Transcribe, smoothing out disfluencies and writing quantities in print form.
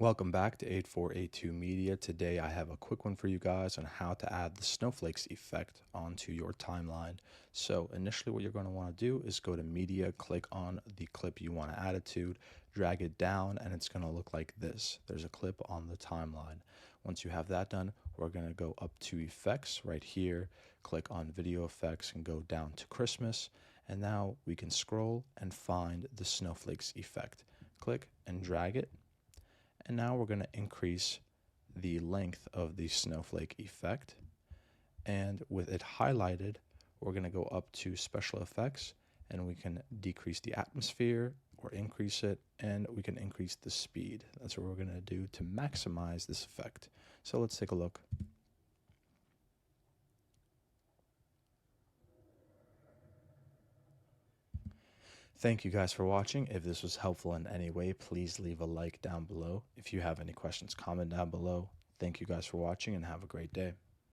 Welcome back to 8482 Media. Today I have a quick one for you guys on how to add the snowflakes effect onto your timeline. So initially what you're going to want to do is go to Media, click on the clip you want to add it to, drag it down, and it's going to look like this. There's a clip on the timeline. Once you have that done, we're going to go up to Effects right here, click on Video Effects and go down to Christmas. And now we can scroll and find the snowflakes effect. Click and drag it. And now we're going to increase the length of the snowflake effect. And with it highlighted, we're going to go up to special effects and we can decrease the atmosphere or increase it, and we can increase the speed. That's what we're going to do to maximize this effect. So let's take a look. Thank you guys for watching. If this was helpful in any way, please leave a like down below. If you have any questions, comment down below. Thank you guys for watching and have a great day.